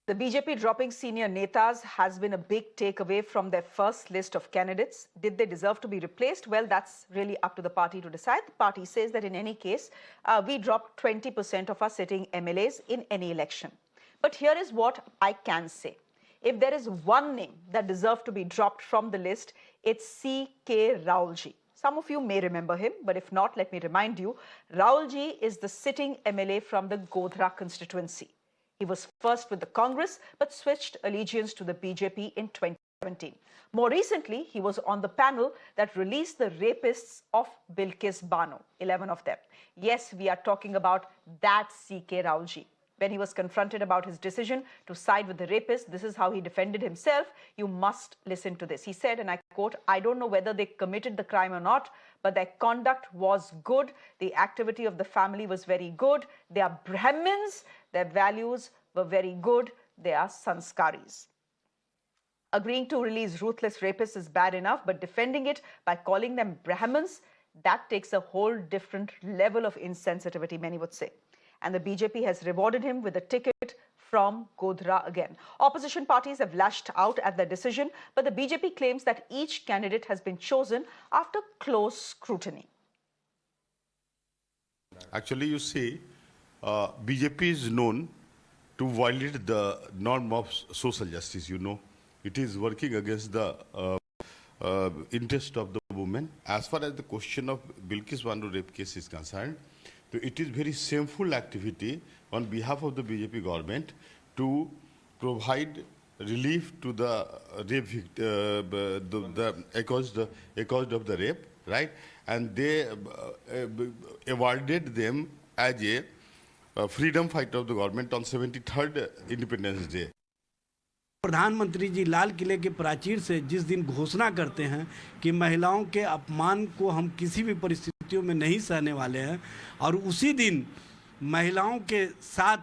The BJP dropping senior netas has been a big takeaway from their first list of candidates. Did they deserve to be replaced? Well, that's really up to the party to decide. The party says that in any case, we dropped 20% of our sitting MLAs in any election. But here is what I can say. If there is one name that deserved to be dropped from the list, it's c.k.Raulji. Some of you may remember him, but if not, let me remind you, Raulji is the sitting MLA from the Godhra constituency. He was first with the Congress, but switched allegiance to the BJP in 2017. More recently, he was on the panel that released the rapists of Bilkis Banno, 11 of them. Yes, we are talking about that C.K. Raulji. When he was confronted about his decision to side with the rapist, this is how he defended himself. You must listen to this. He said, and I quote, "I don't know whether they committed the crime or not, but their conduct was good. The activity of the family was very good. They are brahmins. Their values were very good. They are sanskaaris." Agreeing to release ruthless rapists is bad enough, but defending it by calling them brahmins, that takes a whole different level of insensitivity, many would say. And the BJP has rewarded him with a ticket from Godhra again. Opposition parties have lashed out at their decision, but the BJP claims that each candidate has been chosen after close scrutiny. Actually, you see, BJP is known to violate the norm of social justice, you know. It is working against the interest of the women. As far as the question of Bilkis Banno rape case is concerned, so it is very shameful activity on behalf of the BJP government to provide relief to the rape the accused of the rape, right? And they awarded them as a freedom fighter of the government on 73rd Independence Day. प्रधानमंत्री जी लाल किले के प्राचीर से जिस दिन घोषणा करते हैं कि महिलाओं के अपमान को हम किसी भी परिस्थितियों में नहीं सहने वाले हैं, और उसी दिन महिलाओं के साथ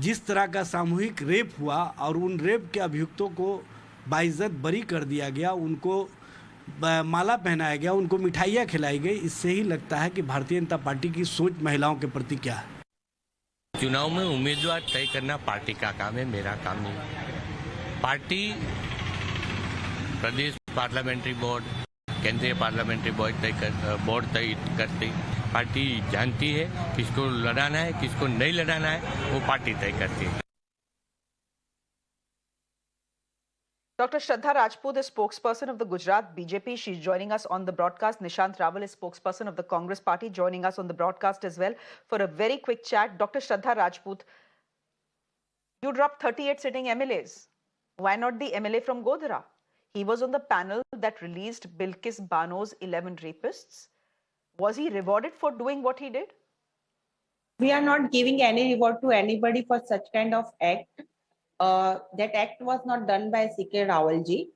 जिस तरह का सामूहिक रेप हुआ और उन रेप के अभियुक्तों को बाइज्जत बरी कर दिया गया, उनको माला पहनाया गया, उनको मिठाइयाँ खिलाई गई, इससे ही लगता है कि भारतीय जनता पार्टी की सोच महिलाओं के प्रति क्या है। चुनाव में उम्मीदवार तय करना पार्टी का काम है, मेरा काम नहीं। पार्टी प्रदेश पार्लियामेंट्री बोर्ड, केंद्रीय पार्लियामेंट्री बोर्ड तय करती। पार्टी जानती है किसको लड़ाना है, किसको नहीं लड़ाना है, वो पार्टी तय करती है। Dr. Shraddha Rajput is spokesperson of the Gujarat BJP. She's joining us on the broadcast. Nishant Rawal is spokesperson of the Congress party, joining us on the broadcast as well for a very quick chat. Dr. Shraddha Rajput, you dropped 38 sitting MLAs. Why not the MLA from Godhra? He was on the panel that released Bilkis Banno's 11 rapists. Was he rewarded for doing what he did? We are not giving any reward to anybody for such kind of act. That act was not done by C.K. Raulji.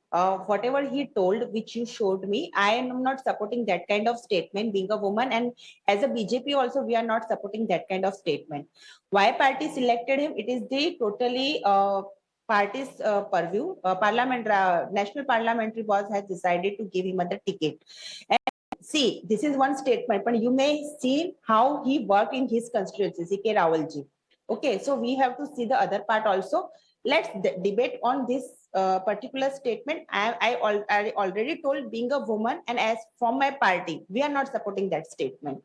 Whatever he told, which you showed me, I am not supporting that kind of statement, being a woman, and as a BJP also, we are not supporting that kind of statement. Why party selected him? It is the totally party's purview. National Parliamentary Board has decided to give him a ticket. And see, this is one statement, but you may see how he worked in his constituency, C.K. Raulji. Okay, so we have to see the other part also. Let's debate on this particular statement. I already told, being a woman and as from my party, we are not supporting that statement.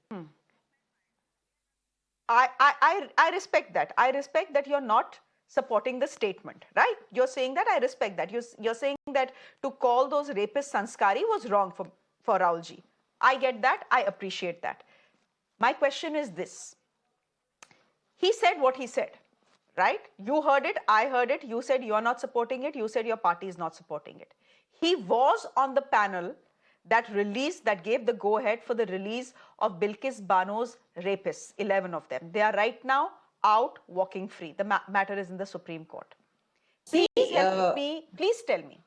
I respect that. I respect that you're not supporting the statement, right? You're saying that, I respect that. You're saying that to call those rapists sanskaari was wrong for Raulji. I get that. I appreciate that. My question is this. He said what he said, right? You heard it, I heard it, you said you're not supporting it, you said your party is not supporting it. He was on the panel that gave the go-ahead for the release of Bilkis Banno's rapists, 11 of them. They are right now out walking free. The matter is in the Supreme Court. Please tell me,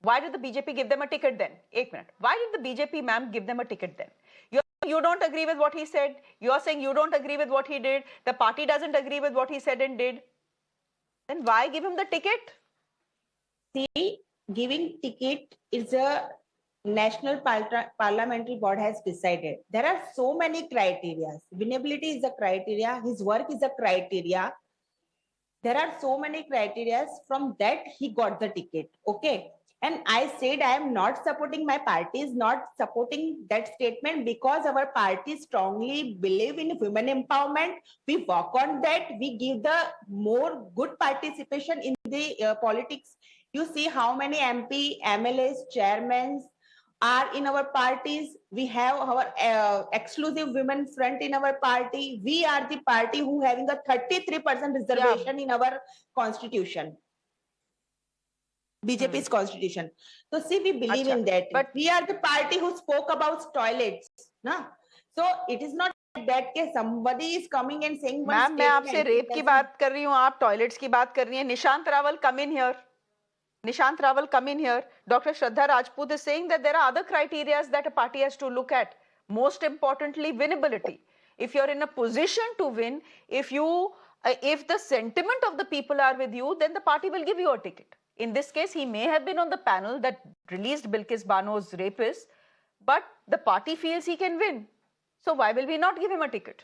why did the BJP give them a ticket then? 1 minute. Why did the BJP ma'am give them a ticket then? You don't agree with what he said. You are saying you don't agree with what he did. The party doesn't agree with what he said and did. Then why give him the ticket? See, giving ticket is a National Parliamentary Board has decided. There are so many criteria. Winnability is a criteria. His work is a criteria. There are so many criteria. From that, he got the ticket. Okay. And I said, I am not supporting, my party is not supporting that statement because our party strongly believe in women empowerment. We work on that. We give the more good participation in the politics. You see how many MP, MLAs, chairmen are in our parties. We have our exclusive women front in our party. We are the party who having a 33% reservation in our constitution. BJP's constitution. So see, we believe in that. But we are the party who spoke about toilets. Na? So it is not that case somebody is coming and saying one ma'am मैं आपसे statement. Rape की बात कर रही हूँ, आप toilets की बात कर रही हैं. Nishant Rawal, come in here. Nishant Rawal, come in here. Dr. Shraddha Rajput is saying that there are other criteria that a party has to look at. Most importantly, winnability. If you're in a position to win, if the sentiment of the people are with you, then the party will give you a ticket. In this case, he may have been on the panel that released Bilkis Banno's Rapist, but the party feels he can win. So why will we not give him a ticket?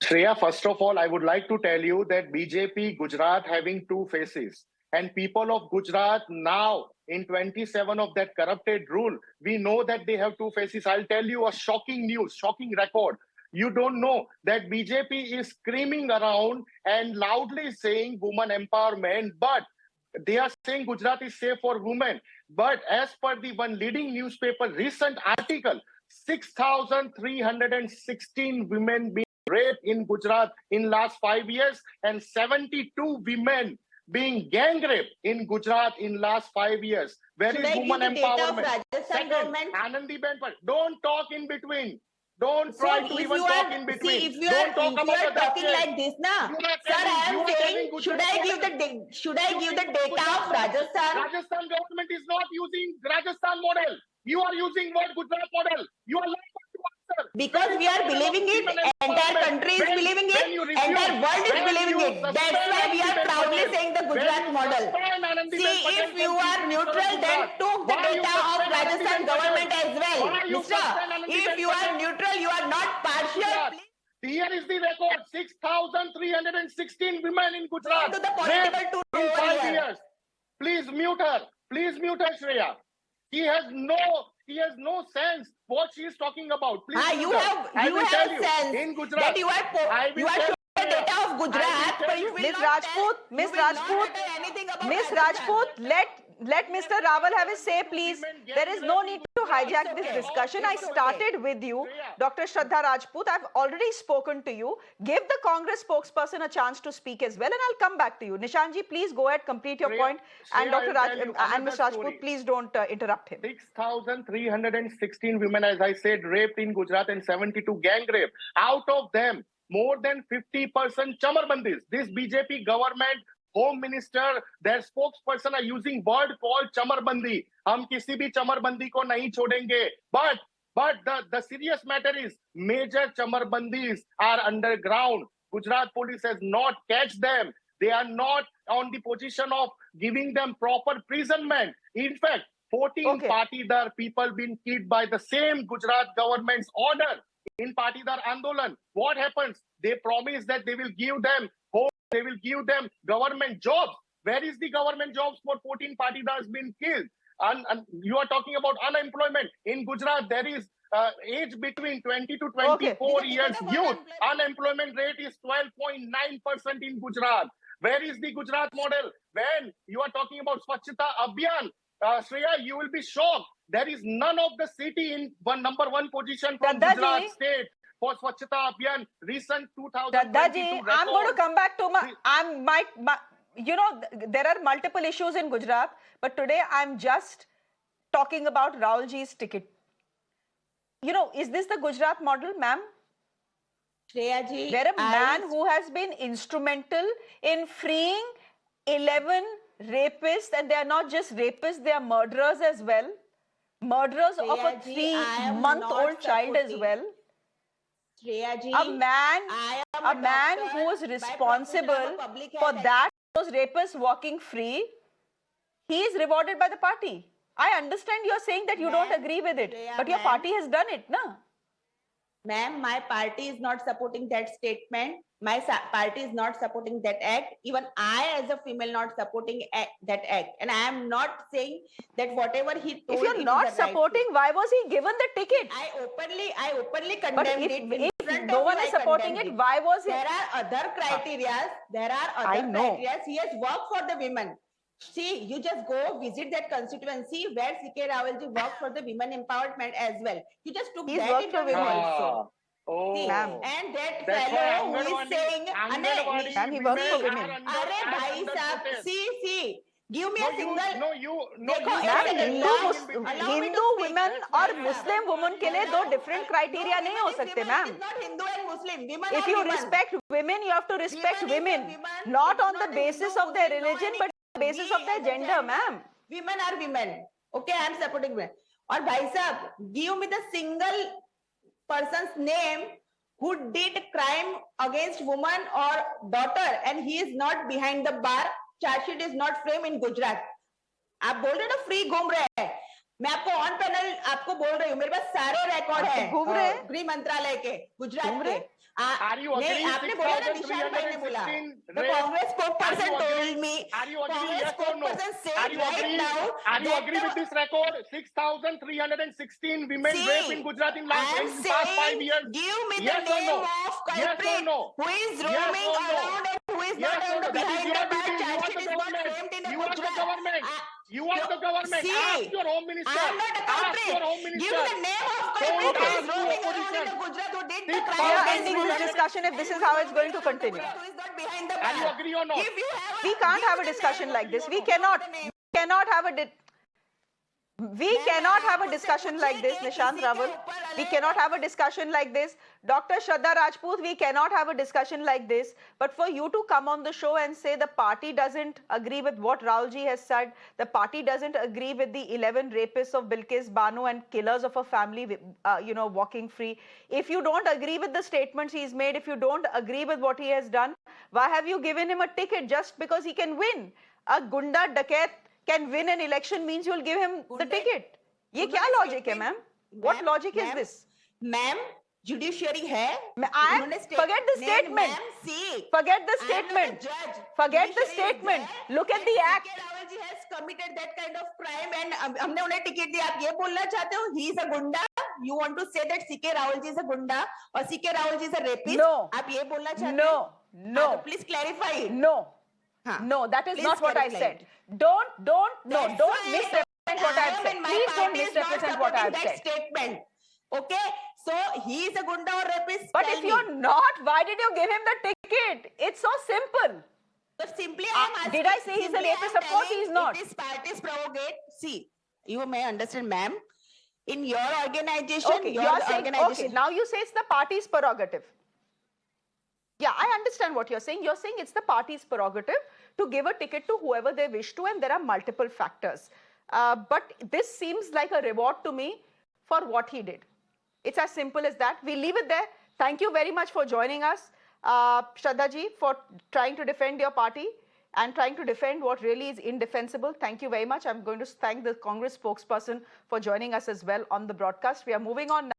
Shreya, first of all, I would like to tell you that BJP Gujarat having two faces. And people of Gujarat now, in 27 of that corrupted rule, we know that they have two faces. I'll tell you a shocking news, shocking record. You don't know that BJP is screaming around and loudly saying women empowerment, but they are saying Gujarat is safe for women. But as per the one leading newspaper recent article, 6,316 women being raped in Gujarat in last 5 years and 72 women being gang raped in Gujarat in last 5 years. Where is women empowerment? Second, Anandi Benpal, don't talk in between. Don't try to even talk in between. See, if you are talking like this, na, sir, I am saying, should I give the data of Rajasthan? Rajasthan government is not using Rajasthan model. You are using what Gujarat model. You are lying to answer. Because we are believing it, entire country is believing it, entire world is believing it. That's why we are proudly saying the Gujarat model. See, if you are neutral, then took the data of Rajasthan government as well. Mister, if you are neutral, you are not partial. Here is the record: 6,316 women in Gujarat. To the political in 5 years. Please mute her. Please mute her, Shreya. He has no sense what she is talking about. Please you have sense in Gujarat that you are showing the data of Gujarat, but you will Miss not Rajput, let Mr. Rawal have his say, please. There is no need to hijack this discussion. I started with you, Dr. Shraddha Rajput. I've already spoken to you. Give the Congress spokesperson a chance to speak as well, and I'll come back to you. Nishanji, please go ahead, complete your point. And Dr. and Ms. Rajput, please don't interrupt him. 6,316 women, as I said, raped in Gujarat and 72 gang rape. Out of them, more than 50% chamarbandis. This BJP government, Home Minister, their spokesperson are using word called chamarbandi. हम किसी भी chamarbandi को नहीं छोड़ेंगे. But the serious matter is major chamarbandis are underground. Gujarat police has not catch them. They are not on the position of giving them proper imprisonment. In fact, 14 Patidar people been killed by the same Gujarat government's order. In Patidar Andolan, what happens? They promise that they will give them home, they will give them government jobs. Where is the government jobs for 14 Patidars been killed? And you are talking about unemployment. In Gujarat, there is age between 20 to 24 years youth. Unemployment rate is 12.9% in Gujarat. Where is the Gujarat model? When you are talking about Swachhata Abhiyan, Shreya, you will be shocked. There is none of the city in number one position from Gujarat state for Swachhata Abhiyan recent 2022 I'm going to come back to there are multiple issues in Gujarat, but today I'm just talking about Raulji's ticket. Is this the Gujarat model, ma'am? Shreya ji, where a man who has been instrumental in freeing 11 rapists, and they are not just rapists, they are murderers as well. Murderers of a 3-month-old child as well. Shreya ji, a man who was responsible for those rapists walking free, he is rewarded by the party. I understand you're saying that you don't agree with it, but your party has done it, na? Ma'am, my party is not supporting that statement. My party is not supporting that act. Even I, as a female, not supporting that act. And I am not saying that whatever he told. If you're not supporting, why was he given the ticket? I openly condemned But it. if no one is supporting it, why was it? There are other criteria. There are other criteria. He has worked for the women. See, you just go visit that constituency where C.K. Raulji worked for the women empowerment as well. You just took that into women also. Oh, See, ma'am. and that That's fellow why who is saying, Ma'am, he works for women. "Arey bhai sahab, see, give me a single." Hindu women और मुस्लिम women के लिए दो different criteria नहीं हो सकते, ma'am. Not Hindu and Muslim. Women If are you women. respect women, you have to respect women, not on the basis of their religion, but on the basis of their gender, ma'am. Women are women. Okay, I am supporting women. Or bhai sahab, give me the single person's name who did crime against woman or daughter and he is not behind the bar. Charge sheet is not framed in Gujarat. आप बोल रहे हो ना free घूम रहे हैं, मैं आपको ऑन पैनल आपको बोल रही हूँ, मेरे पास सारे रिकॉर्ड है घूम रहे हैं गृह मंत्रालय के गुजरात के। नहीं, आपने बोला ना, निशान भाई ने बोला, the Congress spokesperson told me, Congress spokesperson said right now, are you agree with this record? 6,316 women raped in Gujarat in past 5 years. Give me Yes the or name no? of Yes or culprit no? who is Yes roaming or no? around and who is Yes not or on no? the That is behind your the bar. duty. Charge sheet is not framed in the You are the Gujarat. government. You are the government. See, Ask your home minister. I am not a Ask culprit. your home minister. Give me the name of culprit who is roaming around in the Gujarat who did the We crime. are ending this discussion if this is how it's going to continue. Who is not behind the Are you bar. agree or not? If you have We can't have a discussion like this. We cannot have a discussion like this, Nishant Rawal. We cannot have a discussion like this. Dr. Shraddha Rajput, we cannot have a discussion like this. But for you to come on the show and say the party doesn't agree with what Raulji has said, the party doesn't agree with the 11 rapists of Bilkis Banno and killers of a family, walking free. If you don't agree with the statements he's made, if you don't agree with what he has done, why have you given him a ticket just because he can win? A gunda dakat can win an election means you'll give him the ticket. ये क्या logic है, ma'am? What logic is this? Ma'am, judiciary है. Forget the statement. Forget the statement. Forget the statement. Look at the act. C.K. Raulji has committed that kind of crime and हमने उन्हें ticket दिया. आप ये बोलना चाहते हो? He is a gunda. You want to say that C.K. Raulji is a gunda or C.K. Raulji is a rapist? No. आप ये बोलना चाहते हो? No. Please clarify it. No. No, that is not what I said. Don't misrepresent what I have said. Please don't misrepresent what I have said. Statement. Okay, so he is a gunda or rapist. But if you're not, why did you give him the ticket? It's so simple. But simply I am asking. Did I say he's a rapist? Of course he's not. It is party's prerogative. See, you may understand, ma'am. In your organization, okay, okay, now you say it's the party's prerogative. Yeah, I understand what you're saying. You're saying it's the party's prerogative to give a ticket to whoever they wish to, and there are multiple factors. But this seems like a reward to me for what he did. It's as simple as that. We leave it there. Thank you very much for joining us, Shraddha ji, for trying to defend your party and trying to defend what really is indefensible. Thank you very much. I'm going to thank the Congress spokesperson for joining us as well on the broadcast. We are moving on now.